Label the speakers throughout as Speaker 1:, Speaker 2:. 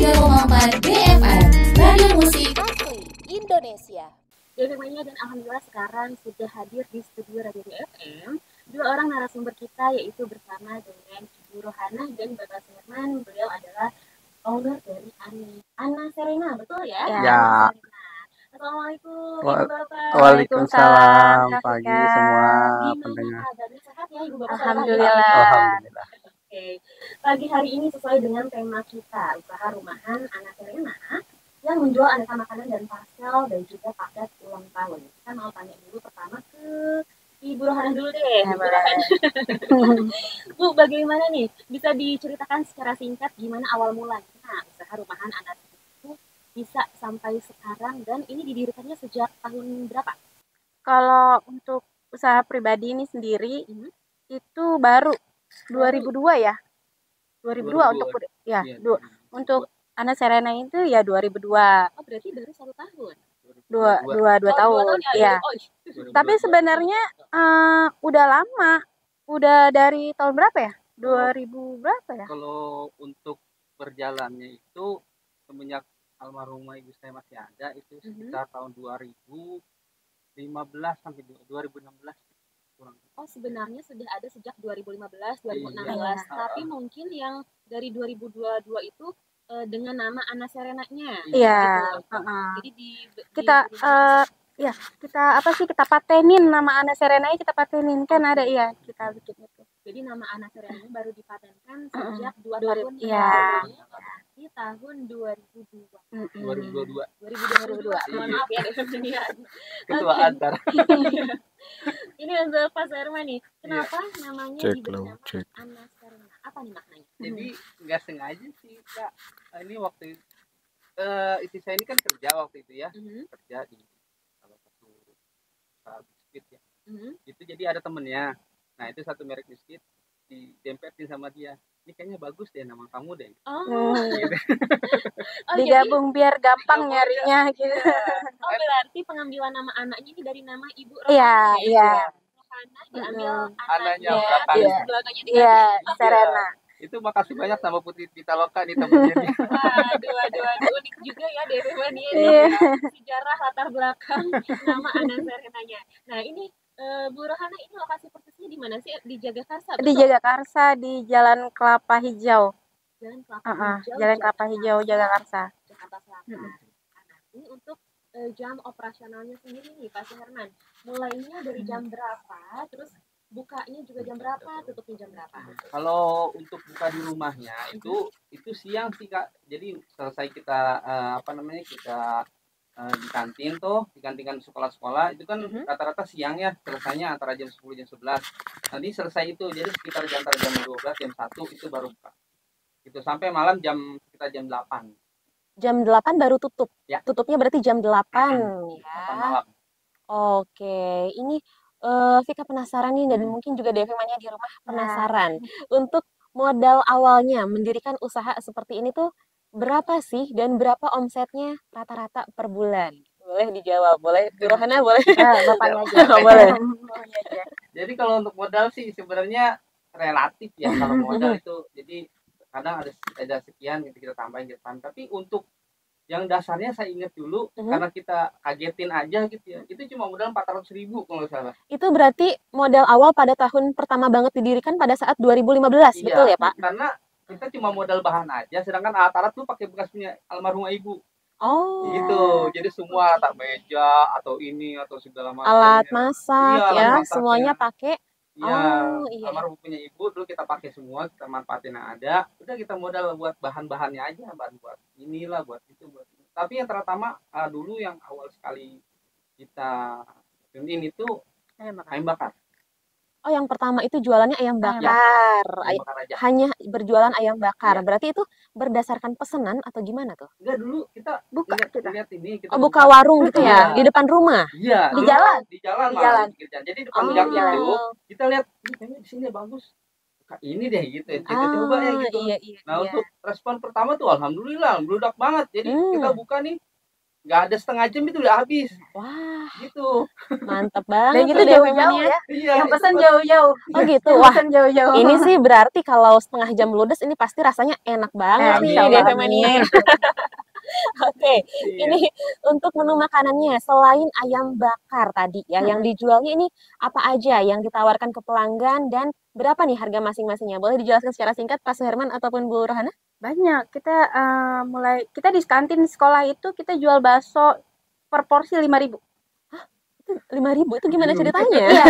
Speaker 1: 103,4 BFM, Radio Musik
Speaker 2: Indonesia.
Speaker 3: Temanya dan alhamdulillah sekarang sudah hadir di studio Radio BFM dua orang narasumber kita, yaitu bersama dengan Ibu Rohana dan Bapak Herman. Beliau adalah owner dari Anna Serena, betul ya?
Speaker 4: Ya.
Speaker 3: Assalamualaikum Ibu Bapak.
Speaker 4: Waalaikumsalam. Pagi semua
Speaker 3: Gimana
Speaker 4: pendengar.
Speaker 3: kabarnya, sehat ya Ibu Bapak?
Speaker 2: Alhamdulillah.
Speaker 4: Alhamdulillah.
Speaker 3: Oke. Pagi hari ini sesuai dengan tema kita, usaha rumahan Anna Serena yang menjual aneka makanan dan parcel dan juga paket ulang tahun. Kita mau tanya dulu pertama ke Ibu Rohana dulu deh. Bu, bagaimana nih? Bisa diceritakan secara singkat gimana awal mulanya usaha rumahan Anna itu bisa sampai sekarang, dan ini didirikannya sejak tahun berapa?
Speaker 2: Kalau untuk usaha pribadi ini sendiri itu baru 2002 ya. 2002 untuk ya, untuk Anna Serena itu ya 2002.
Speaker 3: Oh, berarti baru 1 tahun.
Speaker 2: 2 tahun. Ya. Tapi sebenarnya udah lama. Udah dari tahun berapa ya? 2000 berapa ya?
Speaker 4: Kalau untuk berjalannya itu semenjak almarhumah ibu saya masih ada itu sekitar tahun 2015 sampai 2016 kurang.
Speaker 3: Oh, sebenarnya sudah ada sejak 2015, 2016.
Speaker 2: Iya.
Speaker 3: Tapi mungkin yang dari 2022 itu dengan nama Anna Serena-nya.
Speaker 2: Iya.
Speaker 3: Gitu. Jadi
Speaker 2: Kita kita patenin nama Anna Serena, kita patenin kan ada kita bikin itu.
Speaker 3: Jadi nama Anna Serena baru dipatenkan sejak 2
Speaker 2: 2000,
Speaker 3: tahun
Speaker 2: iya.
Speaker 3: di tahun 2002.
Speaker 4: 2022.
Speaker 3: 2022. Mohon maaf ya ini ya.
Speaker 4: Ketua
Speaker 3: Oke.
Speaker 4: antar.
Speaker 3: Ini untuk Pak Herman nih. Kenapa namanya diberi nama Anna Serena? Apa nih maknanya?
Speaker 4: Jadi nggak sengaja sih Kak. Ini waktu istri saya ini kan kerja waktu itu ya. Kerja di salah satu biskuit ya. Itu jadi ada temennya. Nah itu satu merek biskuit didempetin sama dia. Ini kayaknya bagus deh nama kamu deh.
Speaker 3: Oh.
Speaker 4: Gitu.
Speaker 2: Digabung biar gampang nyarinya gitu.
Speaker 3: Oh, berarti pengambilan nama anaknya ini dari nama Ibu Rohana.
Speaker 2: Iya.
Speaker 3: Rohana diambil
Speaker 4: Anaknya
Speaker 3: anaknya,
Speaker 4: belakang.
Speaker 3: terus belakangnya dikasih.
Speaker 2: Iya, Serena.
Speaker 4: Itu makasih banyak sama Putri Pitaloka nih temennya nih.
Speaker 3: Waduh, unik juga ya Dewan ini.
Speaker 2: Iya.
Speaker 3: Sejarah latar belakang nama Anna Serenanya. Nah, ini Bu Rohana, ini lokasi persisnya di mana sih? Di Jagakarsa?
Speaker 2: Di Jagakarsa, di Jalan Kelapa Hijau.
Speaker 3: Jalan Kelapa Hijau.
Speaker 2: Jalan Kelapa Hijau, Jagakarsa.
Speaker 3: Jakarta Selatan. Nah, ini untuk jam operasionalnya sendiri nih Pak Herman. Mulainya dari jam berapa? Terus bukanya juga jam berapa? Tutupnya jam berapa?
Speaker 4: Kalau untuk buka di rumahnya itu siang sih Kak. Jadi selesai kita kita di kantin kan sekolah-sekolah itu kan rata-rata siang ya, selesainya antara jam 10 jam 11. Nanti selesai itu jadi sekitar jam 12 jam 1 itu baru buka. Gitu sampai malam sekitar jam 8.
Speaker 2: Jam 8 baru tutup.
Speaker 4: Ya.
Speaker 2: Tutupnya berarti jam 8 ya.
Speaker 4: 8 malam.
Speaker 2: Oke, ini Vika penasaran nih, dan mungkin juga Devimanya di rumah penasaran. Untuk modal awalnya mendirikan usaha seperti ini tuh berapa sih, dan berapa omsetnya rata-rata per bulan? Boleh dijawab, boleh. Bu Rohana boleh. Bapaknya aja. Boleh.
Speaker 4: Jadi kalau untuk modal sih sebenarnya relatif ya kalau modal itu. Jadi kadang ada sekian kita tambahin. Tapi untuk yang dasarnya saya ingat dulu karena kita kagetin aja gitu ya. Itu cuma modal 400.000 kalau nggak salah.
Speaker 2: Itu berarti modal awal pada tahun pertama banget didirikan pada saat 2015,
Speaker 4: Iya,
Speaker 2: betul ya Pak?
Speaker 4: Karena kita cuma modal bahan aja, sedangkan alat-alat tuh pakai bekas punya almarhumah ibu.
Speaker 2: Oh.
Speaker 4: Gitu. Jadi semua alat meja atau ini atau segala macam.
Speaker 2: Alat masak
Speaker 4: Iya,
Speaker 2: ya,
Speaker 4: alat masak
Speaker 2: semuanya pakai.
Speaker 4: Iya,
Speaker 2: iya.
Speaker 4: almarhum punya ibu dulu kita pakai semua, kita manfaatin yang ada. Udah kita modal buat bahan-bahannya aja, bahan buat inilah, buat itu, buat itu. Tapi yang terutama dulu yang awal sekali kita ini itu ayam bakar.
Speaker 2: Oh, yang pertama itu jualannya ayam bakar.
Speaker 4: Ayam bakar aja.
Speaker 2: Hanya berjualan ayam bakar.
Speaker 4: Iya.
Speaker 2: Berarti itu berdasarkan pesanan atau gimana tuh?
Speaker 4: Enggak, dulu kita lihat ini, kita
Speaker 2: buka warung gitu ya,
Speaker 4: Iya.
Speaker 2: di depan rumah.
Speaker 4: Iya,
Speaker 2: Di jalan?
Speaker 4: Di jalan
Speaker 2: Di
Speaker 4: malah
Speaker 2: jalan.
Speaker 4: gitu. Jadi depan gang itu kita lihat ini kayaknya di sini bagus. Ini deh gitu. Kita coba ya gitu.
Speaker 2: Iya.
Speaker 4: Nah, untuk respon pertama tuh alhamdulillah, meludak banget. Jadi kita buka nih nggak ada setengah jam itu udah habis
Speaker 2: Wah,
Speaker 4: gitu.
Speaker 2: mantap
Speaker 5: Dan
Speaker 2: banget
Speaker 5: itu
Speaker 2: tuh DP
Speaker 5: jauh-jauh
Speaker 2: Mania.
Speaker 5: ya.
Speaker 4: Iya,
Speaker 5: Yang
Speaker 4: itu
Speaker 5: pesan
Speaker 4: pas-
Speaker 5: jauh-jauh.
Speaker 2: Oh gitu.
Speaker 5: Yang
Speaker 2: Wah,
Speaker 5: pesan jauh-jauh.
Speaker 2: ini sih berarti kalau setengah jam ludes ini pasti rasanya enak banget nih
Speaker 5: Insya Allah,
Speaker 2: DP Mania.
Speaker 5: amin.
Speaker 2: Oke,
Speaker 4: iya.
Speaker 2: ini untuk menu makanannya selain ayam bakar tadi ya, yang dijualnya ini apa aja yang ditawarkan ke pelanggan dan berapa nih harga masing-masingnya? Boleh dijelaskan secara singkat Pak Suherman ataupun Bu Rohana?
Speaker 5: Banyak. Kita kita di kantin sekolah itu kita jual bakso per porsi 5.000.
Speaker 2: Itu 5.000 itu gimana ceritanya?
Speaker 5: Iya,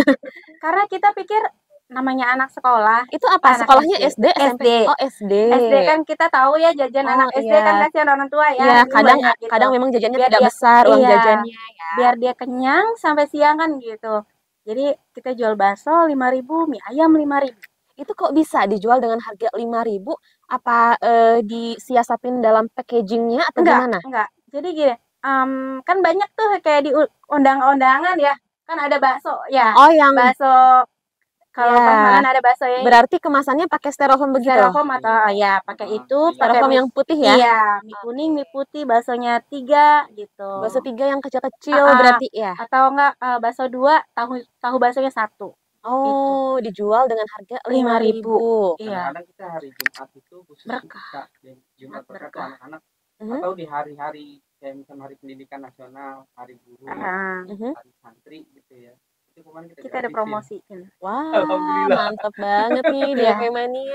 Speaker 5: karena kita pikir namanya anak sekolah.
Speaker 2: Itu apa?
Speaker 5: Anak
Speaker 2: Sekolahnya
Speaker 5: SD.
Speaker 2: SD, SMP?
Speaker 5: SD.
Speaker 2: Oh, SD.
Speaker 5: SD kan kita tahu ya jajan
Speaker 2: Oh,
Speaker 5: anak SD
Speaker 2: iya.
Speaker 5: kan kasihan orang tua ya.
Speaker 2: Iya,
Speaker 5: dulu
Speaker 2: kadang
Speaker 5: banyak gitu.
Speaker 2: kadang memang jajannya
Speaker 5: Biar
Speaker 2: tidak
Speaker 5: dia-
Speaker 2: besar uang
Speaker 5: iya.
Speaker 2: jajannya ya.
Speaker 5: Biar dia kenyang sampai siang kan gitu. Jadi kita jual bakso 5.000, mie ayam 5.000.
Speaker 2: Itu kok bisa dijual dengan harga 5.000? Apa disiasapin dalam packagingnya atau gimana?
Speaker 5: Enggak. Jadi gini, kan banyak tuh kayak di undangan-undangan ya. Kan ada bakso ya.
Speaker 2: Oh, yang
Speaker 5: Bakso kalau
Speaker 2: Ya.
Speaker 5: Pemalan ada bakso yang
Speaker 2: berarti kemasannya pakai styrofoam begitu?
Speaker 5: styrofoam atau ya pakai itu, pakai
Speaker 2: Styrofoam yang putih ya?
Speaker 5: iya, mie kuning, mie putih, baksonya 3 gitu.
Speaker 2: Bakso 3 yang kecil-kecil
Speaker 5: Ah, ah.
Speaker 2: berarti ya?
Speaker 5: Atau enggak bakso 2, tahu baksonya 1.
Speaker 2: Oh, dijual dengan harga 5.000.
Speaker 5: Iya.
Speaker 4: Kadang-kadang kita hari Jumat itu khusus
Speaker 5: Berkah.
Speaker 4: buka. Dan Jumat berkah tuh anak-anak
Speaker 2: Mhm.
Speaker 4: atau di hari-hari kayak misalnya hari pendidikan nasional, hari guru,
Speaker 2: Mhm.
Speaker 4: hari santri gitu ya. Itu kemarin kita
Speaker 5: Kita ada
Speaker 4: gratisin.
Speaker 5: promosiin.
Speaker 2: Wah,
Speaker 4: Alhamdulillah.
Speaker 2: mantap banget nih
Speaker 5: Iya.
Speaker 2: DP Mania.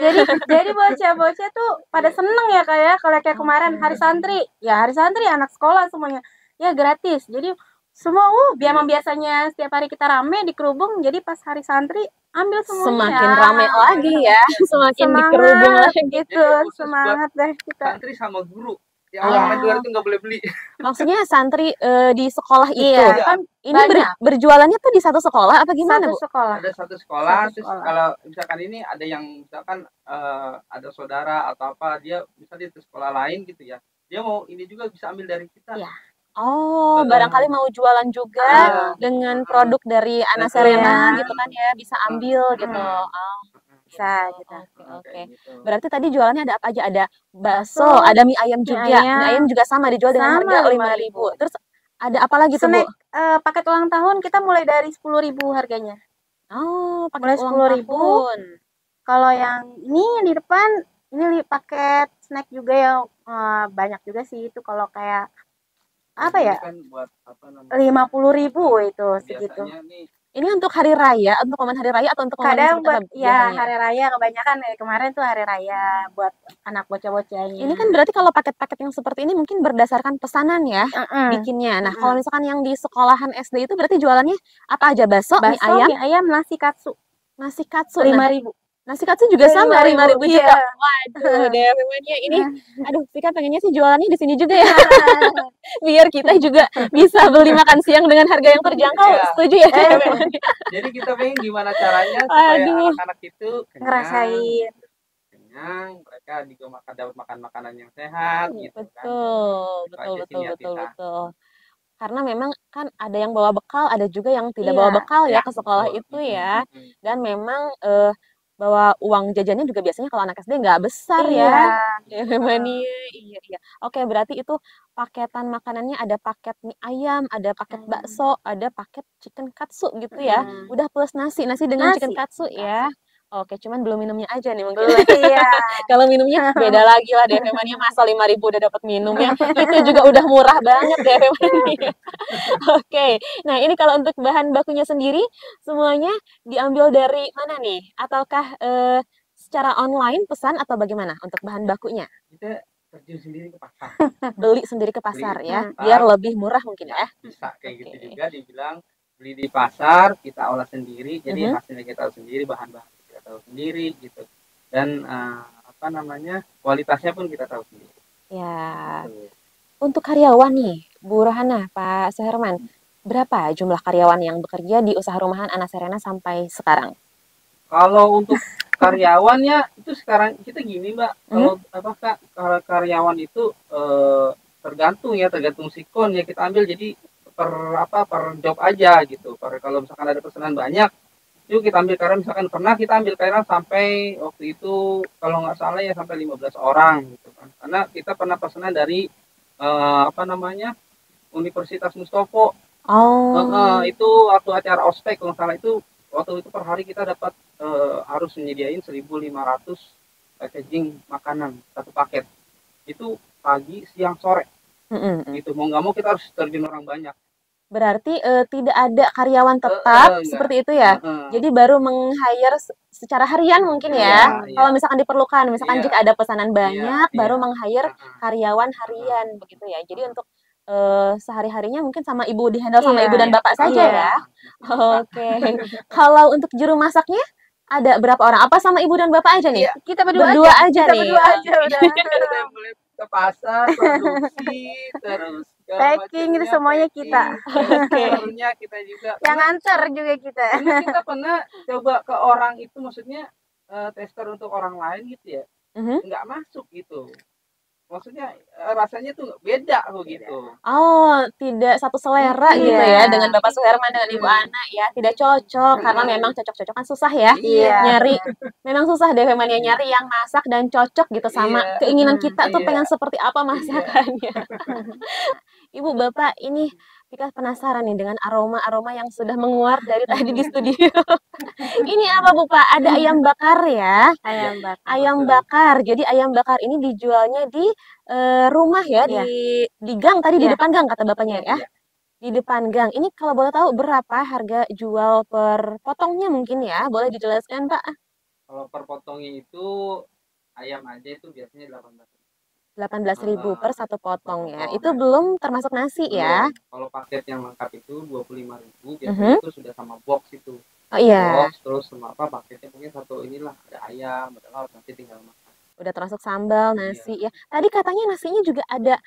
Speaker 5: Jadi bocah-bocah tuh pada seneng ya kayak kalau kayak kemarin hari santri. Ya hari santri anak sekolah semuanya. Ya gratis. Jadi semua biar biasanya setiap hari kita rame di kerubung, jadi pas hari santri ambil semuanya.
Speaker 2: Semakin rame lagi ya, semakin dikerubung
Speaker 5: Semangat
Speaker 2: lagi.
Speaker 5: gitu,
Speaker 4: Jadi khusus
Speaker 5: semangat deh kita.
Speaker 4: Santri sama guru. Yang
Speaker 2: Oh.
Speaker 4: orang main luar itu nggak boleh beli.
Speaker 2: Maksudnya santri di sekolah itu.
Speaker 5: Iya, kan
Speaker 2: Ini
Speaker 5: banyak.
Speaker 2: berjualannya tuh di satu sekolah apa gimana,
Speaker 5: satu
Speaker 2: Bu?
Speaker 5: sekolah.
Speaker 4: Ada satu sekolah,
Speaker 5: Satu
Speaker 4: terus
Speaker 5: sekolah.
Speaker 4: kalau misalkan ini ada yang misalkan ada saudara atau apa, dia misalnya di sekolah lain gitu ya, dia mau ini juga bisa ambil dari kita.
Speaker 5: Iya.
Speaker 2: Oh,
Speaker 4: Betul.
Speaker 2: barangkali mau jualan juga
Speaker 4: Iya.
Speaker 2: dengan produk dari Ana
Speaker 4: Betul.
Speaker 2: Serena
Speaker 5: Iya.
Speaker 2: gitu kan ya, bisa ambil gitu. Oh,
Speaker 5: Bisa
Speaker 2: gitu.
Speaker 5: gitu.
Speaker 2: Oke, oke.
Speaker 4: Kayak gitu.
Speaker 2: Berarti tadi jualannya ada apa aja? Ada bakso,
Speaker 5: Bakso,
Speaker 2: ada mie ayam juga.
Speaker 5: ayam.
Speaker 2: Mie ayam juga sama dijual dengan
Speaker 5: Sama,
Speaker 2: harga
Speaker 5: 5.000.
Speaker 2: 5.000. Terus ada apa lagi tuh, Bu?
Speaker 5: Snack paket ulang tahun kita mulai dari 10.000 harganya.
Speaker 2: Oh, paket
Speaker 5: Mulai
Speaker 2: ulang
Speaker 5: 10.000.
Speaker 2: tahun.
Speaker 5: Kalau yang ini yang di depan ini paket snack juga yang banyak juga sih itu kalau kayak apa
Speaker 4: Ini
Speaker 5: ya?
Speaker 4: kan buat apa namanya?
Speaker 5: 50.000 itu segitu.
Speaker 4: Biasanya nih
Speaker 2: Ini untuk hari raya, untuk momen hari raya atau untuk momen
Speaker 5: Kadang
Speaker 2: seperti
Speaker 5: buat
Speaker 2: apa
Speaker 5: ya
Speaker 2: biasanya?
Speaker 5: hari raya kebanyakan kemarin tuh hari raya buat anak bocah-bocahnya.
Speaker 2: Ini kan berarti kalau paket-paket yang seperti ini mungkin berdasarkan pesanan ya bikinnya. Nah, kalau misalkan yang di sekolahan SD itu berarti jualannya apa aja? Bakso, mie
Speaker 5: bakso,
Speaker 2: ayam,
Speaker 5: mie ayam, nasi katsu
Speaker 2: nasi katsu. Nah,
Speaker 5: 5.000.
Speaker 2: nasi katsu juga sama 5.000 juga.
Speaker 5: Iya.
Speaker 2: Waduh, deh memangnya ini aduh, Vika pengennya sih jualannya di sini juga ya. Biar kita juga bisa beli makan siang dengan harga yang terjangkau.
Speaker 4: Iya.
Speaker 2: Setuju ya? Memangnya?
Speaker 4: jadi kita pengen gimana caranya supaya
Speaker 2: Aduh.
Speaker 4: anak-anak itu
Speaker 5: Ngerasain.
Speaker 4: kenyang, mereka juga dapat makan makanan yang sehat gitu kan.
Speaker 2: Betul,
Speaker 4: Itu
Speaker 2: betul,
Speaker 4: aja sih
Speaker 2: betul,
Speaker 4: niat
Speaker 2: betul,
Speaker 4: kita.
Speaker 2: betul. Karena memang kan ada yang bawa bekal, ada juga yang tidak
Speaker 5: Iya.
Speaker 2: bawa bekal ya
Speaker 4: Ya,
Speaker 2: ke sekolah
Speaker 4: betul.
Speaker 2: itu ya.
Speaker 4: Mm-mm.
Speaker 2: Dan memang bawa uang jajannya juga biasanya kalau anak SD nggak besar
Speaker 5: Iya.
Speaker 2: ya. Mania, iya, iya. Oke, berarti itu paketan makanannya ada paket mie ayam, ada paket bakso, ada paket chicken katsu gitu ya. Udah plus nasi dengan
Speaker 5: Nasi.
Speaker 2: chicken katsu ya. Oke, cuman belum minumnya aja nih mungkin.
Speaker 5: Belum, iya.
Speaker 2: Kalau minumnya beda lagi lah DP Mania, masa 5.000 udah dapat minumnya. Itu juga udah murah banget DP Mania. Oke. Nah, ini kalau untuk bahan bakunya sendiri semuanya diambil dari mana nih? Ataukah secara online pesan atau bagaimana untuk bahan bakunya?
Speaker 4: Kita terjun sendiri ke pasar.
Speaker 2: Beli sendiri ke pasar
Speaker 4: Beli
Speaker 2: ya,
Speaker 4: ke pasar.
Speaker 2: biar lebih murah mungkin ya.
Speaker 4: Bisa kayak gitu
Speaker 2: Oke.
Speaker 4: juga dibilang beli di pasar, kita olah sendiri, jadi
Speaker 2: Mhm.
Speaker 4: hasilnya kita tahu sendiri, bahan-bahan kita tahu sendiri gitu. Dan apa namanya? Kualitasnya pun kita tahu sendiri.
Speaker 2: Ya.
Speaker 4: Gitu.
Speaker 2: Untuk karyawan nih, Bu Rohana, Pak Suherman, berapa jumlah karyawan yang bekerja di usaha rumahan Ana Serena sampai sekarang?
Speaker 4: Kalau untuk karyawannya itu sekarang kita gini Mbak, kalau apa Kak, kalau karyawan itu tergantung sikon ya kita ambil jadi per job aja gitu. Kalau misalkan ada pesanan banyak, yuk kita ambil karyawan misalkan pernah kita ambil karyawan sampai waktu itu kalau nggak salah ya sampai 15 orang gitu kan. Karena kita pernah pesanan dari apa namanya Universitas Mustopo.
Speaker 2: Oh.
Speaker 4: Itu waktu acara ospek kalau nggak salah itu waktu itu per hari kita dapat harus menyediain 1.500 packaging makanan satu paket. Itu pagi, siang, sore. Gitu. Mau nggak mau kita harus terjun orang banyak.
Speaker 2: Berarti tidak ada karyawan tetap
Speaker 4: enggak.
Speaker 2: seperti itu ya. Jadi baru meng-hire secara harian mungkin ya.
Speaker 4: Iya,
Speaker 2: Kalau misalkan diperlukan, misalkan
Speaker 4: Iya.
Speaker 2: jika ada pesanan banyak,
Speaker 4: Iya,
Speaker 2: baru
Speaker 4: iya.
Speaker 2: meng-hire karyawan harian begitu ya. Jadi untuk sehari-harinya mungkin sama ibu dihandle sama
Speaker 5: Iya.
Speaker 2: ibu dan bapak saja
Speaker 5: Iya.
Speaker 2: ya. Oke. Kalau untuk juru masaknya ada berapa orang? Apa sama ibu dan bapak aja nih?
Speaker 4: Iya.
Speaker 5: Kita berdua
Speaker 2: Berdua
Speaker 5: aja.
Speaker 2: aja
Speaker 5: Kita
Speaker 2: nih.
Speaker 5: berdua aja udah.
Speaker 4: Kita boleh ke pasar, produksi, terus segala
Speaker 5: Packing itu
Speaker 4: macamnya,
Speaker 5: semuanya kita.
Speaker 4: testernya kita juga.
Speaker 5: Yang antar juga kita.
Speaker 4: Karena kita pernah coba ke orang itu, maksudnya tester untuk orang lain gitu ya, nggak masuk gitu. Maksudnya rasanya tuh beda gitu.
Speaker 2: Oh, tidak satu selera gitu ya dengan Bapak Suherman dengan Ibu Ana ya, tidak cocok karena memang cocok-cocokan susah ya.
Speaker 5: Iya.
Speaker 2: Nyari memang susah deh memang ya, nyari yang masak dan cocok gitu sama
Speaker 4: Iya.
Speaker 2: keinginan kita tuh
Speaker 4: Iya.
Speaker 2: pengen seperti apa masakannya. Ibu, Bapak, ini Vika penasaran nih dengan aroma-aroma yang sudah menguar dari tadi di studio. Ini apa Bu Pak? Ada ayam bakar ya?
Speaker 5: Ayam bakar.
Speaker 2: Ayam bakar. Jadi ayam bakar ini dijualnya di rumah ya,
Speaker 5: Iya.
Speaker 2: di gang tadi, di
Speaker 5: Iya.
Speaker 2: depan gang kata bapaknya ya?
Speaker 4: Iya.
Speaker 2: Di depan gang. Ini kalau boleh tahu berapa harga jual per potongnya mungkin ya? Boleh dijelaskan Pak?
Speaker 4: Kalau per potongnya itu ayam aja itu biasanya 18.
Speaker 2: 18.000 per satu potong ya.
Speaker 4: potong.
Speaker 2: Itu belum termasuk nasi ya?
Speaker 4: Kalau paket yang lengkap itu 25.000, biasanya itu sudah sama box itu.
Speaker 2: Oh iya.
Speaker 4: Box terus sama apa paketnya mungkin satu inilah, ada ayam, ada lauk, nanti tinggal makan.
Speaker 2: Udah termasuk sambal, nasi ya. Tadi katanya nasinya juga ada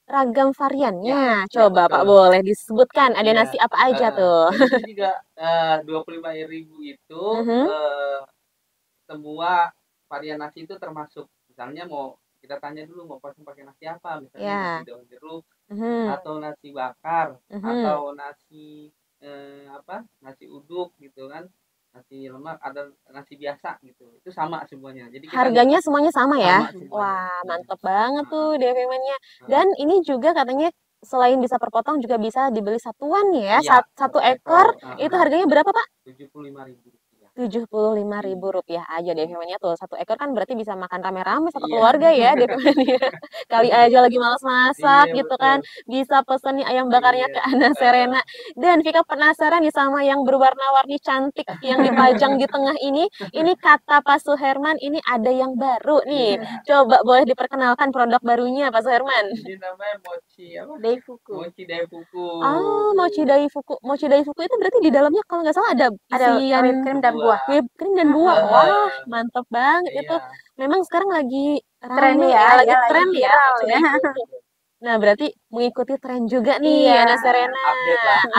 Speaker 2: ragam variannya. Coba Pak boleh disebutkan ada nasi apa aja tuh?
Speaker 4: Jadi itu juga 25.000 itu semua varian nasi itu termasuk. Misalnya mau kita tanya dulu mau pesen pakai nasi apa, misalnya nasi daun jeruk atau nasi bakar atau nasi nasi uduk gitu kan, nasi lemak, ada nasi biasa gitu, itu sama semuanya. Jadi kita
Speaker 2: harganya semuanya sama ya?
Speaker 4: semuanya.
Speaker 2: Wah mantep banget tuh DP-nya. Dan ini juga katanya selain bisa per potong juga bisa dibeli satuan ya,
Speaker 4: Iya,
Speaker 2: satu ekor. Itu harganya berapa Pak?
Speaker 4: 75.000 rupiah.
Speaker 2: 75.000 rupiah aja DP-nya tuh. Satu ekor kan berarti bisa makan rame-rame satu keluarga ya DP-nya. Kali aja lagi males masak gitu kan, bisa pesen nih ayam bakarnya ke Ana Serena. Dan Vika penasaran nih sama yang berwarna-warni cantik yang dipajang di tengah ini. Ini kata Pak Suherman, ini ada yang baru nih. Coba boleh diperkenalkan produk barunya Pak Suherman?
Speaker 4: Ini namanya mochi apa?
Speaker 5: Daifuku.
Speaker 4: Mochi Daifuku.
Speaker 2: Oh, mochi daifuku. Mochi daifuku itu berarti di dalamnya kalau nggak salah ada isian
Speaker 5: whipped cream dan buah.
Speaker 2: whipped cream dan buah. Wah, mantep banget itu. Memang sekarang lagi rame ya, lagi tren ya.
Speaker 5: viral ya.
Speaker 2: Nah, berarti mengikuti tren juga nih Ana Serena.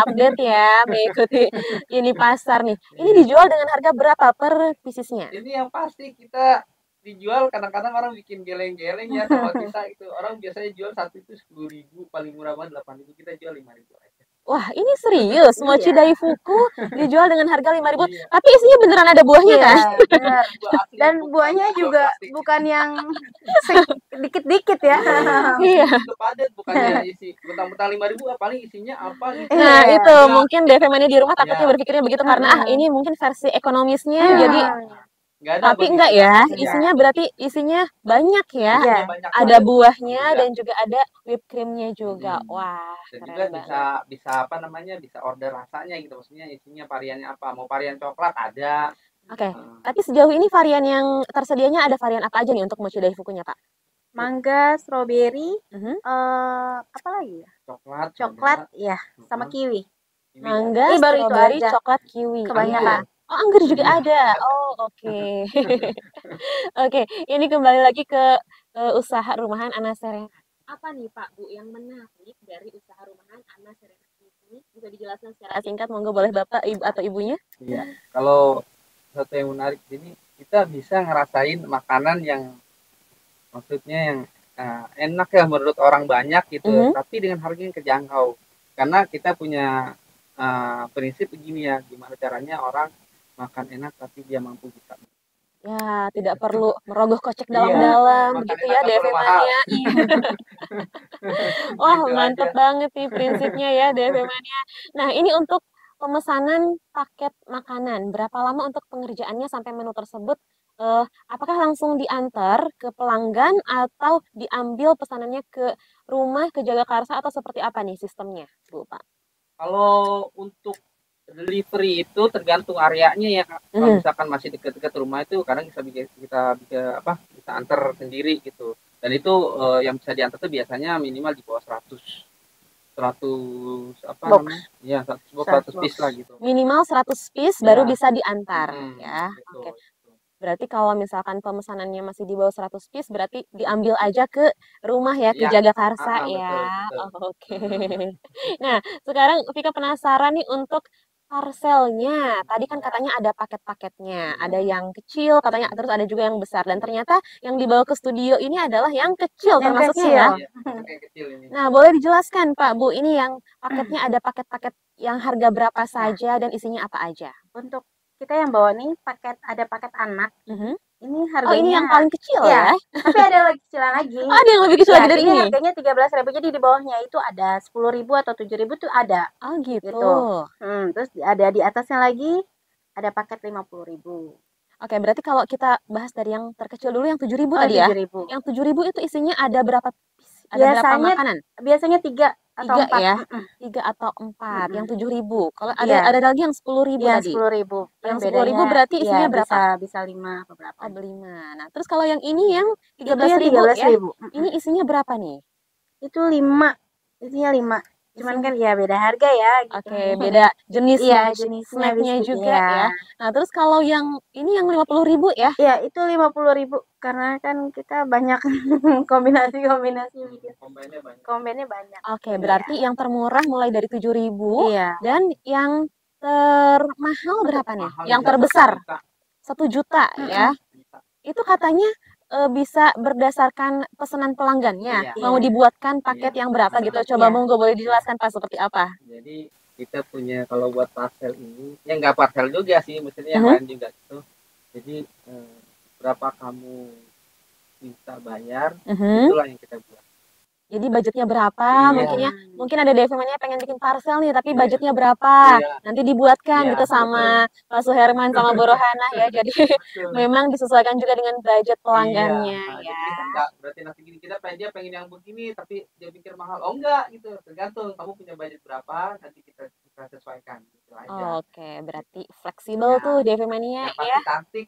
Speaker 2: Update ya, mengikuti ini pasar nih. Ini dijual dengan harga berapa per piecesnya?
Speaker 4: Ini yang pasti kita dijual, kadang-kadang orang bikin geleng-geleng ya sama kita itu. Orang biasanya jual satu itu 10.000, paling murah banget 8.000, kita jual 5.000 aja.
Speaker 2: Wah, ini serius. Mochi Daifuku dijual dengan harga 5.000. Tapi isinya beneran ada buahnya kan?
Speaker 5: Benar. Dan buahnya juga bukan yang dikit-dikit ya.
Speaker 2: Iya.
Speaker 4: Itu padat, bukannya isi mentang-mentang 5.000 paling isinya apa gitu.
Speaker 2: Nah, itu mungkin DP-nya di rumah takutnya berpikirnya begitu karena ini mungkin versi ekonomisnya jadi tapi enggak ya, isinya berarti isinya banyak ya. Ada buahnya dan juga ada whipped creamnya juga. Wah,
Speaker 4: dan juga bisa apa namanya, bisa order rasanya gitu, maksudnya isinya variannya apa, mau varian coklat ada.
Speaker 2: Oke. Tapi sejauh ini varian yang tersedianya ada varian apa aja nih untuk mochi daifukunya Pak?
Speaker 5: Mangga, strawberry, apa lagi ya? Coklat ya, sama kiwi.
Speaker 2: Mangga, strawberry, coklat, kiwi.
Speaker 5: Kebanyakan.
Speaker 2: Oh, anggur juga ada. Oh, oke. Oke, ini kembali lagi ke usaha rumahan Ana Serena.
Speaker 3: Apa nih Pak Bu yang menarik dari usaha rumahan Ana Serena ini? Bisa dijelaskan
Speaker 2: secara singkat, monggo boleh Bapak, Ibu atau Ibunya?
Speaker 4: Iya, kalau satu yang menarik ini kita bisa ngerasain makanan yang maksudnya yang enak ya menurut orang banyak gitu, tapi dengan harga yang terjangkau. Karena kita punya prinsip begini ya, gimana caranya orang makan enak tapi dia mampu bisa.
Speaker 2: Ya, tidak perlu merogoh kocek dalam-dalam begitu ya DP-nya. Wah,
Speaker 4: Gitu
Speaker 2: mantap
Speaker 4: aja.
Speaker 2: banget nih prinsipnya ya DV Mania. Nah, ini untuk pemesanan paket makanan, berapa lama untuk pengerjaannya sampai menu tersebut? Apakah langsung diantar ke pelanggan atau diambil pesanannya ke rumah, ke Jagakarsa atau seperti apa nih sistemnya, Bu, Pak?
Speaker 4: Kalau untuk delivery itu tergantung areanya ya, Kak. Kalau
Speaker 2: Mhm.
Speaker 4: misalkan masih dekat-dekat rumah itu kadang bisa antar sendiri gitu. Dan itu yang bisa diantar tuh biasanya minimal di bawah 100 100 apa
Speaker 5: Box.
Speaker 4: namanya? Ya, 100 box, 100
Speaker 5: 100
Speaker 4: piece lah gitu.
Speaker 2: Minimal 100 piece baru
Speaker 4: Ya,
Speaker 2: bisa diantar ya. Oke.
Speaker 4: betul.
Speaker 2: Berarti kalau misalkan pemesanannya masih di bawah 100 piece berarti diambil aja ke rumah ya, ke
Speaker 4: Ya,
Speaker 2: Jagakarsa
Speaker 4: betul,
Speaker 2: ya.
Speaker 4: betul.
Speaker 2: Oh, oke.
Speaker 4: Mm-mm.
Speaker 2: Nah, sekarang Vika penasaran nih untuk parselnya. Tadi kan katanya ada paket-paketnya. Ada yang kecil katanya, terus ada juga yang besar. Dan ternyata yang dibawa ke studio ini adalah yang kecil
Speaker 5: Yang
Speaker 2: termasuknya
Speaker 5: kecil.
Speaker 2: ya.
Speaker 4: Iya, untuk yang kecil ini.
Speaker 2: Nah, boleh dijelaskan Pak, Bu, ini yang paketnya ada paket-paket yang harga berapa
Speaker 5: Nah,
Speaker 2: saja dan isinya apa aja?
Speaker 5: untuk kita yang bawa nih ada paket anak.
Speaker 2: Mhm.
Speaker 5: Ini
Speaker 2: Oh, ini yang
Speaker 5: harganya
Speaker 2: paling kecil
Speaker 5: ya,
Speaker 2: ya?
Speaker 5: tapi ada lagi kecilan lagi.
Speaker 2: Oh, ada yang lebih kecil
Speaker 5: Ya,
Speaker 2: lagi dari
Speaker 5: ini
Speaker 2: ini?
Speaker 5: harganya 13.000. Jadi di bawahnya itu ada 10.000 atau 7.000 tuh ada
Speaker 2: Oh, gitu.
Speaker 5: gitu. Terus ada di atasnya lagi ada paket 50.000.
Speaker 2: Oke, berarti kalau kita bahas dari yang terkecil dulu yang 7.000
Speaker 5: Oh,
Speaker 2: tadi ya?
Speaker 5: 7.000.
Speaker 2: Yang 7.000 itu isinya ada berapa piece? Ada berapa makanan?
Speaker 5: Biasanya 3 atau
Speaker 2: 3
Speaker 5: 4.
Speaker 2: ya? 3 atau 4. Yang 7.000. Kalau
Speaker 5: Iya,
Speaker 2: ada lagi yang 10.000
Speaker 5: iya
Speaker 2: tadi.
Speaker 5: 10.000.
Speaker 2: Yang
Speaker 5: Yang
Speaker 2: 10.000
Speaker 5: bedanya
Speaker 2: berarti
Speaker 5: ya
Speaker 2: isinya berapa?
Speaker 5: bisa 5 atau berapa
Speaker 2: Oh,
Speaker 5: gitu.
Speaker 2: 5. Nah, terus kalau yang ini yang
Speaker 5: Itu
Speaker 2: 13.000
Speaker 5: yang
Speaker 2: ya?
Speaker 5: 13.000.
Speaker 2: Ini isinya berapa nih?
Speaker 5: Itu 5. Isinya 5. Cuman kan ya beda harga ya gitu.
Speaker 2: Oke, beda jenis
Speaker 5: Iya, jenisnya
Speaker 2: snacknya
Speaker 5: biskuit
Speaker 2: juga
Speaker 5: ya.
Speaker 2: ya. Nah, terus kalau yang ini yang 50.000 ya?
Speaker 5: Iya, itu 50.000 karena kan kita banyak kombinasi bikin. Kombennya banyak.
Speaker 2: Oke,
Speaker 5: Iya.
Speaker 2: berarti yang termurah mulai dari 7.000
Speaker 5: Iya.
Speaker 2: dan yang termahal berapa nih?
Speaker 4: Mahal
Speaker 2: Yang
Speaker 4: bisa
Speaker 2: terbesar
Speaker 4: 1 juta.
Speaker 2: 1 juta ya.
Speaker 4: Bisa.
Speaker 2: Itu katanya bisa berdasarkan pesanan pelanggannya.
Speaker 4: Iya.
Speaker 2: Mau dibuatkan paket yang berapa gitu. Coba
Speaker 5: Iya.
Speaker 2: monggo boleh dijelaskan Pak seperti apa?
Speaker 4: Jadi kita punya kalau buat parcel ini, ya nggak parcel juga sih, maksudnya yang
Speaker 2: Mhm.
Speaker 4: lain juga gitu. Jadi berapa kamu bisa bayar,
Speaker 2: Mhm.
Speaker 4: itulah yang kita buat.
Speaker 2: Jadi budgetnya berapa?
Speaker 4: Iya.
Speaker 2: Mungkin ada DV-nya pengen bikin parcel nih, tapi
Speaker 4: Iya.
Speaker 2: budgetnya berapa?
Speaker 4: Iya.
Speaker 2: Nanti dibuatkan
Speaker 4: Iya,
Speaker 2: gitu sama Pak Suherman sama Bu Rohana ya. Jadi
Speaker 4: betul.
Speaker 2: memang disesuaikan juga dengan budget pelanggannya
Speaker 4: Iya,
Speaker 2: ya.
Speaker 4: jadi kita nggak berarti nanti gini dia pengen yang begini tapi dia pikir mahal. Oh enggak gitu, tergantung kamu punya budget berapa nanti kita sesuaikan gitu aja.
Speaker 2: Oke, berarti fleksibel
Speaker 4: Ya,
Speaker 2: tuh DV Mania
Speaker 4: yang pasti
Speaker 2: ya.
Speaker 4: cantik.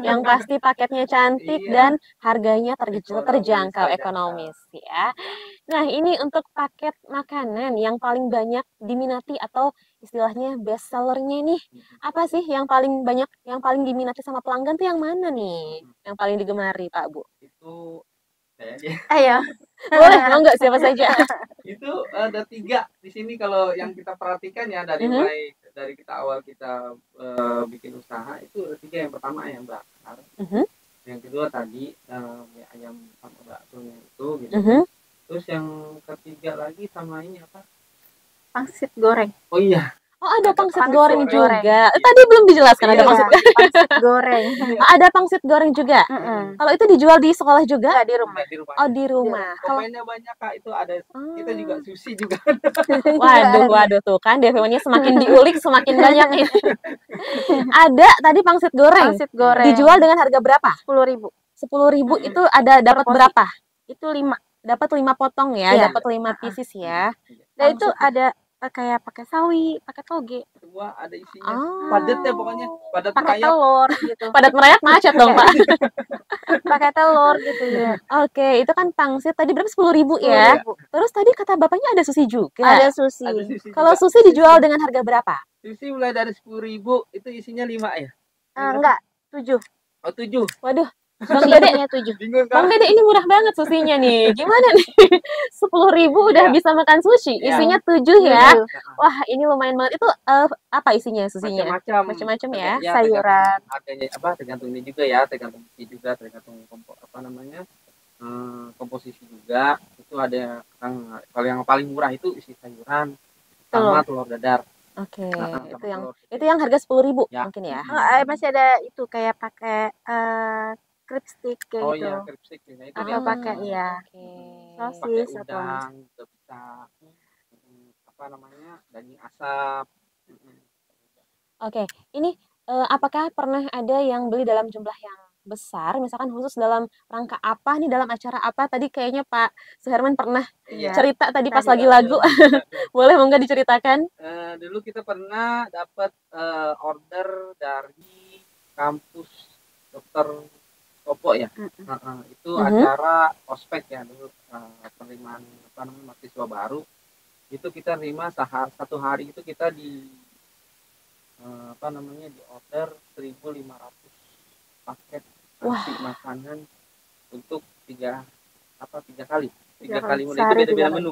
Speaker 2: Yang pasti paketnya cantik
Speaker 4: Iya,
Speaker 2: dan harganya
Speaker 4: ekonomis,
Speaker 2: terjangkau
Speaker 4: terjangkau.
Speaker 2: ekonomis ya.
Speaker 4: Iya.
Speaker 2: Nah, ini untuk paket makanan yang paling banyak diminati atau istilahnya best sellernya nih. Apa sih yang paling banyak, yang paling diminati sama pelanggan tuh yang mana nih? Yang paling digemari, Pak, Bu?
Speaker 4: Itu kayaknya
Speaker 5: Ayo.
Speaker 2: Boleh, mau nggak siapa saja?
Speaker 4: itu ada 3 di sini kalau yang kita perhatikan ya dari
Speaker 2: Mhm.
Speaker 4: mulai dari kita awal kita bikin usaha itu ada 3. Yang pertama ayam bakar,
Speaker 2: Mhm.
Speaker 4: yang kedua tadi ya ayam sama baksonya itu gitu.
Speaker 2: Mhm.
Speaker 4: Terus yang ketiga lagi sama ini apa?
Speaker 5: Pangsit goreng.
Speaker 4: Oh iya,
Speaker 2: Oh, ada pangsit
Speaker 5: pangsit
Speaker 2: goreng
Speaker 5: goreng.
Speaker 2: juga. Tadi belum dijelaskan ada
Speaker 4: Iya.
Speaker 2: pangsit.
Speaker 5: Pangsit goreng.
Speaker 2: Oh, ada pangsit goreng juga.
Speaker 5: Mm-mm.
Speaker 2: Kalau itu dijual di sekolah juga?
Speaker 5: Enggak di rumah.
Speaker 4: Enggak di rumah.
Speaker 2: Oh, di rumah. Kalau
Speaker 4: Pemainnya banyak Kak, itu ada kita juga
Speaker 2: Oh.
Speaker 4: sushi juga.
Speaker 2: Waduh tuh kan DV-nya semakin diulik semakin banyak nih. Ada tadi pangsit goreng.
Speaker 5: Pangsit goreng.
Speaker 2: Dijual dengan harga berapa?
Speaker 5: 10.000.
Speaker 2: 10.000 itu ada dapat
Speaker 5: porsi.
Speaker 2: berapa?
Speaker 5: Itu 5.
Speaker 2: Dapat 5 potong ya,
Speaker 5: Iya.
Speaker 2: dapat 5 pieces ya.
Speaker 5: Dan itu ada kayak pakai sawi, pakai toge,
Speaker 4: Semua ada isinya.
Speaker 2: Oh.
Speaker 4: Padat ya pokoknya, padat
Speaker 5: pakai
Speaker 4: merayap.
Speaker 5: telur gitu.
Speaker 2: Padat merayap macet dong, Pak.
Speaker 5: Pakai telur gitu ya.
Speaker 2: Oke, itu kan pangsit tadi berapa? 10.000 ya.
Speaker 5: 10.000.
Speaker 2: Terus tadi kata bapaknya ada sushi juga.
Speaker 5: Ada sushi.
Speaker 4: Ada sushi
Speaker 2: Kalau
Speaker 4: juga.
Speaker 2: sushi dijual dengan harga berapa?
Speaker 4: Sushi mulai dari 10.000 itu isinya 5 ya.
Speaker 5: Enggak, 7.
Speaker 4: Oh 7.
Speaker 2: Waduh, Bang Dede,
Speaker 5: Susinya 7.
Speaker 4: Bingung
Speaker 2: Bang
Speaker 4: kan?
Speaker 2: Dede ini murah banget susinya nih. Gimana nih? 10.000 udah
Speaker 4: Iya.
Speaker 2: bisa makan sushi.
Speaker 4: Iya.
Speaker 2: Isinya 7 ya.
Speaker 5: 7.
Speaker 2: Wah, ini lumayan banget. Itu apa isinya susinya?
Speaker 4: Macam-macam.
Speaker 2: Macam-macam ya.
Speaker 5: Sayuran.
Speaker 4: Tergantung harganya apa? Tergantung ini juga ya, tergantung isi juga, tergantung komposisi juga. Itu ada kalau yang paling murah itu isi sayuran sama telur dadar.
Speaker 2: Oke,
Speaker 4: Sama
Speaker 2: itu
Speaker 4: telur.
Speaker 2: yang harga 10.000
Speaker 4: Ya.
Speaker 2: mungkin ya.
Speaker 5: Masih ada itu kayak pakai crab stick kayak
Speaker 4: Oh
Speaker 5: gitu.
Speaker 4: iya, keripik juga itu
Speaker 5: Atau
Speaker 4: dia.
Speaker 5: pakai iya.
Speaker 2: Oke.
Speaker 4: pakai
Speaker 5: Sosis atau
Speaker 4: udang juga bisa. Apa namanya, daging asap.
Speaker 2: Oke, ini apakah pernah ada yang beli dalam jumlah yang besar, misalkan khusus dalam rangka apa nih, dalam acara apa? Tadi kayaknya Pak Suherman pernah
Speaker 5: Iya.
Speaker 2: cerita tadi pas
Speaker 5: Tadi
Speaker 2: lagi lagu. Boleh monggo diceritakan?
Speaker 4: Dulu kita pernah dapat order dari kampus Dokter Topo ya. Itu
Speaker 2: Mhm.
Speaker 4: acara ospek ya dulu, penerimaan apa namanya mahasiswa baru. Itu kita terima satu hari itu kita di apa namanya di order 1.500 paket nasi makanan untuk tiga kali menu, itu
Speaker 5: Sehari
Speaker 4: beda-beda
Speaker 5: 3 kali.
Speaker 4: menu,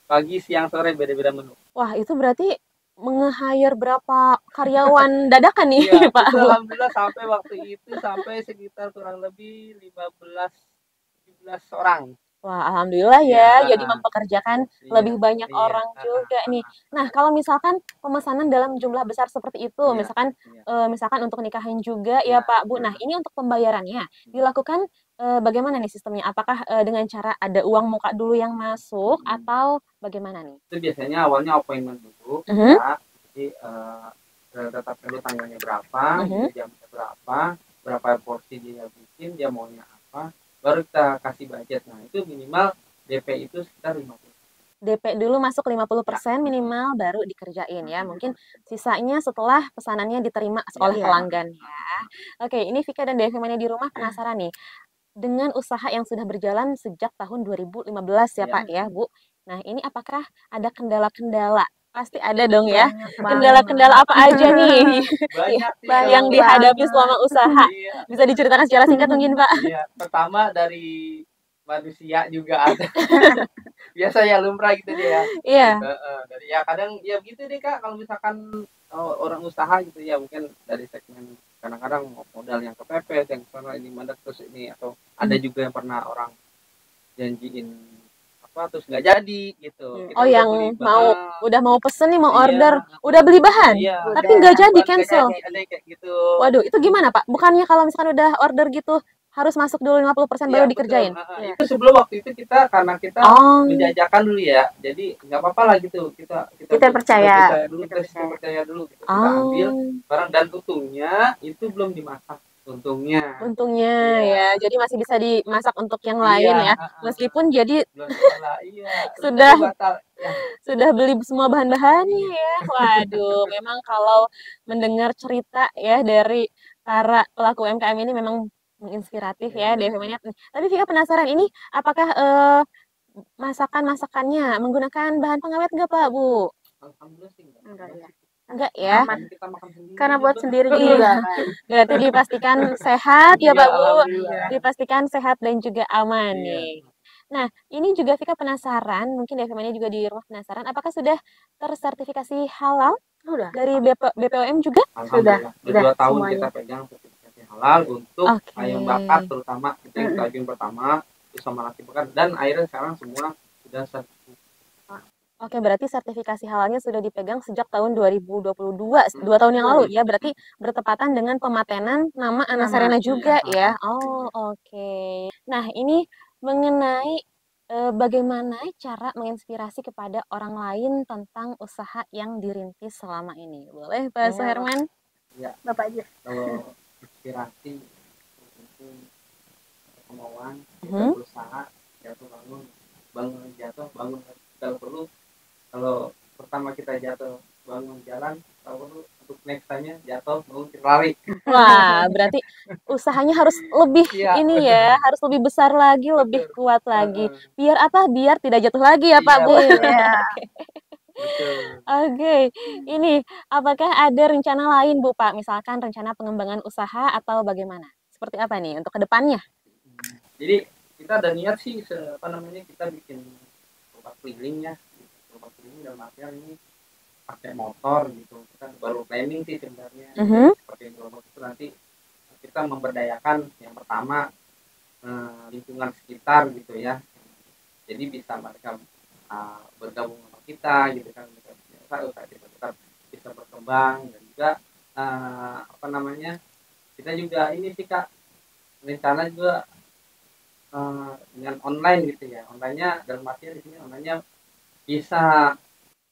Speaker 4: pagi siang sore beda-beda menu.
Speaker 2: Wah, itu berarti nge-hire berapa karyawan dadakan nih,
Speaker 4: Iya,
Speaker 2: Pak,
Speaker 4: itu
Speaker 2: Bu?
Speaker 4: alhamdulillah sampai waktu itu sampai sekitar kurang lebih 15-17 orang.
Speaker 2: Wah, alhamdulillah
Speaker 4: Iya,
Speaker 2: ya, jadi mempekerjakan
Speaker 4: iya,
Speaker 2: lebih banyak
Speaker 4: iya,
Speaker 2: orang juga nih. Nah, kalau misalkan pemesanan dalam jumlah besar seperti itu,
Speaker 4: iya,
Speaker 2: misalkan
Speaker 4: iya,
Speaker 2: misalkan untuk nikahan juga
Speaker 4: iya,
Speaker 2: ya Pak, Bu.
Speaker 4: iya.
Speaker 2: Nah, ini untuk pembayarannya dilakukan bagaimana nih sistemnya? Apakah dengan cara ada uang muka dulu yang masuk atau bagaimana nih?
Speaker 4: Itu biasanya awalnya appointment dulu,
Speaker 2: Mhm,
Speaker 4: ya. Jadi tetap dulu tanggalnya berapa,
Speaker 2: mhm.
Speaker 4: jamnya berapa porsi dia bikin, dia maunya apa, baru kita kasih budget. Nah, itu minimal DP itu sekitar 50.
Speaker 2: DP dulu masuk
Speaker 4: Ya.
Speaker 2: 50% minimal baru dikerjain ya. Mungkin sisanya setelah pesanannya diterima oleh
Speaker 5: Iya.
Speaker 2: pelanggan ya. Oke, ini Vika dan Devi Mania di rumah penasaran nih. Dengan usaha yang sudah berjalan sejak tahun 2015 ya
Speaker 4: Iya.
Speaker 2: Pak ya Bu. Nah ini apakah ada kendala-kendala? Pasti ada dong ya.
Speaker 5: Banyak banget.
Speaker 2: Kendala-kendala apa aja nih
Speaker 4: Banyak sih
Speaker 2: yang
Speaker 4: kalau
Speaker 2: dihadapi
Speaker 5: banget.
Speaker 2: selama usaha?
Speaker 4: iya,
Speaker 2: Bisa diceritakan secara singkat mungkin Pak?
Speaker 4: iya. Pertama dari manusia juga ada. Biasa ya lumrah gitu dia ya.
Speaker 2: Iya.
Speaker 4: Dari ya kadang ya begitu deh Kak, kalau misalkan orang usaha gitu ya, mungkin dari segmen kadang-kadang modal yang kepepet, yang sana ini mandek terus ini, atau ada juga yang pernah orang janjiin apa terus nggak jadi gitu. Kita
Speaker 2: Oh
Speaker 4: udah
Speaker 2: yang
Speaker 4: beli
Speaker 2: udah mau pesen nih, mau
Speaker 4: iya,
Speaker 2: order, udah beli bahan,
Speaker 4: iya,
Speaker 2: tapi
Speaker 5: Udah.
Speaker 2: nggak jadi
Speaker 4: nggak
Speaker 2: cancel.
Speaker 4: jadi, ada yang kayak gitu.
Speaker 2: Waduh, itu gimana Pak? Bukannya kalau misalkan udah order gitu harus masuk dulu 50%
Speaker 4: Iya
Speaker 2: baru
Speaker 4: betul.
Speaker 2: dikerjain?
Speaker 5: Iya.
Speaker 4: Itu sebelum waktu itu kita karena kita
Speaker 2: Oh,
Speaker 4: menjajakan dulu ya, jadi nggak apa-apa lah gitu,
Speaker 5: Kita percaya.
Speaker 4: dulu,
Speaker 5: Kita
Speaker 4: kita
Speaker 5: percaya.
Speaker 4: percaya dulu gitu. Kita ambil
Speaker 2: oh.
Speaker 4: barang dan untungnya itu belum dimasak, untungnya.
Speaker 2: Untungnya
Speaker 4: Iya,
Speaker 2: ya, jadi masih bisa dimasak untuk yang
Speaker 4: iya,
Speaker 2: lain ya. Meskipun jadi
Speaker 4: belum diolah, iya, terus
Speaker 2: sudah
Speaker 4: jadi batal. Ya,
Speaker 2: sudah beli semua bahan-bahannya
Speaker 4: iya,
Speaker 2: ya. Waduh, memang kalau mendengar cerita ya dari para pelaku UMKM ini memang menginspiratif ya,
Speaker 4: iya,
Speaker 2: Devi Maniat. Tapi Vika penasaran ini apakah masakan-masakannya menggunakan bahan pengawet nggak Pak, Bu?
Speaker 4: alhamdulillah sih
Speaker 5: Enggak ya.
Speaker 2: Enggak ya.
Speaker 5: Aman.
Speaker 4: Kita makan sendiri
Speaker 5: Karena buat
Speaker 4: juga.
Speaker 5: sendiri
Speaker 2: Iya.
Speaker 5: juga kan.
Speaker 2: Berarti dipastikan sehat ya
Speaker 4: Iya,
Speaker 2: Pak, Bu.
Speaker 4: alhamdulillah.
Speaker 2: Dipastikan sehat dan juga aman
Speaker 4: Iya.
Speaker 2: nih. Nah, ini juga Vika penasaran, mungkin Devi Mania juga di rumah penasaran, apakah sudah tersertifikasi halal
Speaker 5: Udah.
Speaker 2: dari BPOM juga?
Speaker 4: Alhamdulillah,
Speaker 5: Sudah,
Speaker 4: 2 tahun
Speaker 5: semuanya.
Speaker 4: kita pegang sertifikasi halal untuk
Speaker 2: Oke.
Speaker 4: ayam bakar, terutama kita yang daging pertama itu sama nasi bakar, dan akhirnya sekarang semua sudah sertifikasi.
Speaker 2: Oke, berarti sertifikasi halalnya sudah dipegang sejak tahun 2022, 2 tahun yang lalu ya. Berarti bertepatan dengan pematenan nama Ana
Speaker 5: Nama,
Speaker 2: Serena juga
Speaker 4: iya.
Speaker 2: ya. Oh, oke. Nah, ini mengenai bagaimana cara menginspirasi kepada orang lain tentang usaha yang dirintis selama ini. Boleh Pak
Speaker 5: Iya,
Speaker 2: Suherman?
Speaker 4: Ya,
Speaker 5: Bapak aja.
Speaker 4: kalau inspirasi itu kemauan kita
Speaker 2: Mhm.
Speaker 4: berusaha, jatuh bangun jatuh bangun, kalau perlu, kalau pertama kita jatuh bangun jalan, kalau perlu untuk next time-nya jatuh bangun kita lari.
Speaker 2: Wah, berarti usahanya harus lebih
Speaker 4: Iya,
Speaker 2: ini ya, harus lebih besar lagi, lebih
Speaker 4: betul.
Speaker 2: kuat lagi.
Speaker 4: Heeh.
Speaker 2: Biar apa? Biar tidak jatuh lagi ya Pak,
Speaker 4: Iya,
Speaker 2: Bu.
Speaker 5: Iya.
Speaker 4: betul.
Speaker 2: Oke, ini apakah ada rencana lain Bu, Pak? Misalkan rencana pengembangan usaha atau bagaimana? Seperti apa nih untuk kedepannya?
Speaker 4: Jadi kita ada niat sih apa namanya, kita bikin gerobak keliling ya, gerobak keliling dalam artian ini pakai motor gitu. Kita baru planning sih sebenarnya.
Speaker 2: Mhm.
Speaker 4: Seperti gerobak itu nanti kita memberdayakan yang pertama lingkungan sekitar gitu ya. Jadi bisa mereka bergabung sama kita gitu kan, usaha kita tetap bisa berkembang, dan juga apa namanya, kita juga ini sih Kak, rencana juga dengan online gitu ya. Onlinenya dalam artian di sini onlinenya bisa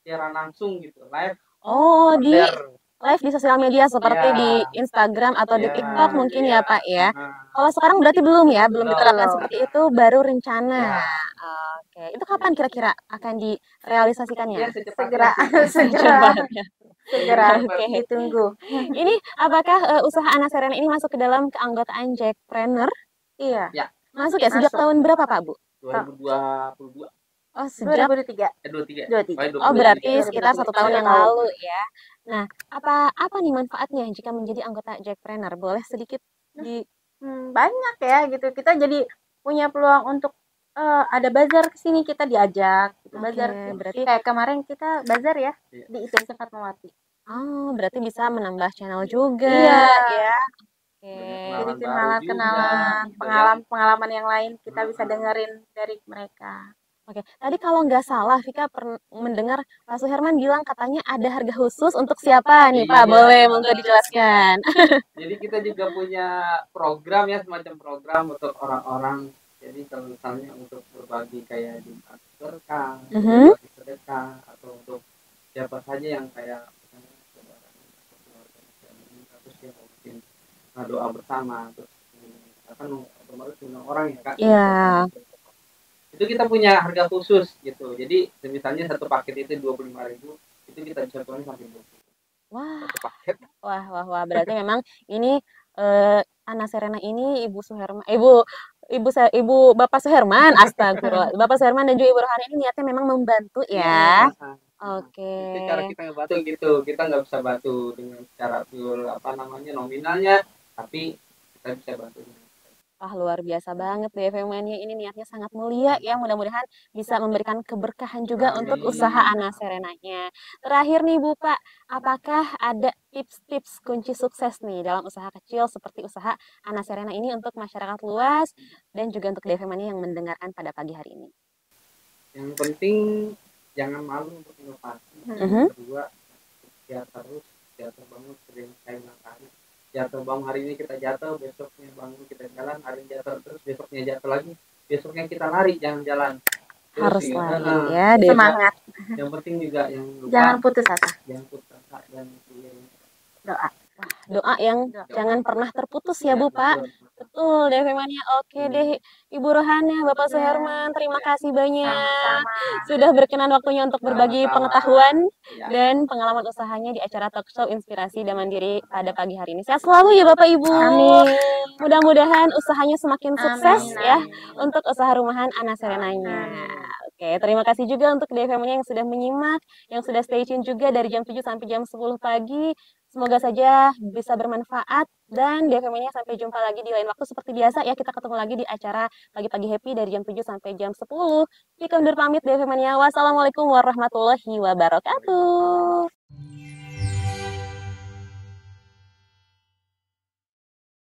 Speaker 4: siaran langsung gitu, live
Speaker 2: Oh, di
Speaker 4: order.
Speaker 2: live di sosial media seperti
Speaker 4: Iya,
Speaker 2: di Instagram atau di
Speaker 4: iya,
Speaker 2: TikTok mungkin
Speaker 4: iya.
Speaker 2: ya, Pak ya.
Speaker 4: Heeh.
Speaker 2: Kalau sekarang berarti belum ya, belum
Speaker 4: Belum.
Speaker 2: diterapkan seperti itu, baru rencana.
Speaker 4: Ya,
Speaker 2: Oke, itu kapan kira-kira akan direalisasikannya?
Speaker 4: ya secepatnya
Speaker 5: Segera,
Speaker 4: sih.
Speaker 5: segera,
Speaker 2: Secepatnya.
Speaker 5: segera
Speaker 2: Oke.
Speaker 5: ditunggu.
Speaker 2: Ini apakah usaha Ana Serena ini masuk ke dalam keanggotaan Jackpreneur?
Speaker 5: Iya,
Speaker 4: Ya,
Speaker 2: Masuk ya sejak
Speaker 5: Masuk.
Speaker 2: tahun berapa, Pak, Bu?
Speaker 4: 2022.
Speaker 2: Oh, sejak
Speaker 5: 2023.
Speaker 4: 23.
Speaker 5: 23.
Speaker 2: Oh,
Speaker 4: 23.
Speaker 2: berarti
Speaker 5: 2023.
Speaker 2: sekitar 1 tahun yang
Speaker 5: Tahun.
Speaker 2: lalu ya. Nah, apa nih manfaatnya jika menjadi anggota Jackpreneur? Boleh sedikit di
Speaker 5: Banyak ya gitu. Kita jadi punya peluang untuk ada bazar ke sini kita diajak gitu.
Speaker 2: Oke,
Speaker 5: Bazar
Speaker 2: berarti
Speaker 5: kayak kemarin kita bazar ya
Speaker 4: Iya.
Speaker 5: di ITC Fatmawati.
Speaker 2: berarti bisa menambah channel juga
Speaker 5: Iya.
Speaker 2: ya. Oke.
Speaker 4: Banyak
Speaker 5: Jadi
Speaker 4: kenalan baru juga,
Speaker 5: kenalan-kenalan,
Speaker 4: gitu ya.
Speaker 5: pengalaman-pengalaman yang lain kita bisa dengerin dari mereka.
Speaker 2: Oke, tadi kalau nggak salah Vika mendengar Pak Suherman bilang katanya ada harga khusus untuk siapa nih Pak?
Speaker 4: Iya.
Speaker 2: Boleh monggo dijelaskan.
Speaker 4: Jadi kita juga punya program ya, semacam program untuk orang-orang. Jadi kalau misalnya untuk berbagi kayak Jumat berkah, berbagi sedekah, atau untuk siapa saja yang kayak misalnya saudara atau keluarga yang terus dia mau bikin doa bersama, terus akan otomatis undang orang ya Kak.
Speaker 2: Iya.
Speaker 4: Itu kita punya harga khusus gitu. Jadi misalnya satu paket itu 25.000, itu kita bisa turun sampai 20.
Speaker 2: Wah,
Speaker 4: Satu paket.
Speaker 2: wah. Berarti memang ini Ana Serena ini Ibu Bapak Suherman, astagfirullah. Bapak Suherman dan juga Ibu Rohani ini niatnya memang membantu ya. Oke.
Speaker 4: Itu cara kita ngebantu gitu. Kita nggak bisa bantu dengan cara pure nominalnya, tapi kita bisa bantu.
Speaker 2: Wah, luar biasa banget deh Femania ini niatnya sangat mulia ya. Mudah-mudahan bisa memberikan keberkahan juga untuk
Speaker 4: Amin.
Speaker 2: usaha Ana Serenanya. Terakhir nih Bu Pak, apakah ada tips-tips kunci sukses nih dalam usaha kecil seperti usaha Ana Serena ini untuk masyarakat luas dan juga untuk Devemania yang mendengarkan pada pagi hari ini?
Speaker 4: Yang penting jangan malu untuk inovasi. Kedua, jatuh bangun sering kayak matahari. Jatuh bangun hari ini kita jatuh, besoknya bangun kita jalan, hari ini jatuh terus, besoknya jatuh lagi, besoknya kita lari, jangan jalan. Terus
Speaker 2: Harus
Speaker 4: juga,
Speaker 2: lari ya,
Speaker 5: Semangat.
Speaker 4: yang penting juga yang lupa,
Speaker 5: Jangan putus asa.
Speaker 4: jangan putus asa dan
Speaker 5: Doa.
Speaker 2: doa yang jangan pernah terputus ya Bu Pak. Betul deh Femania. Oke deh Ibu Rohana, Bapak Suherman, terima kasih banyak sudah berkenan waktunya untuk berbagi pengetahuan dan pengalaman usahanya di acara talk show Inspirasi dan Mandiri pada pagi hari ini. Sehat selalu ya Bapak Ibu.
Speaker 5: Amin.
Speaker 2: Mudah-mudahan usahanya semakin sukses
Speaker 5: Amin.
Speaker 2: ya untuk usaha rumahan Ana Serenanya. Oke, terima kasih juga untuk DFM-nya yang sudah menyimak, yang sudah stay tune juga dari jam 7 sampai jam 10 pagi. Semoga saja bisa bermanfaat dan DFM-nya sampai jumpa lagi di lain waktu seperti biasa ya. Kita ketemu lagi di acara Pagi-Pagi Happy dari jam 7 sampai jam 10. Vika undur pamit DFM-nya. Wassalamualaikum warahmatullahi wabarakatuh.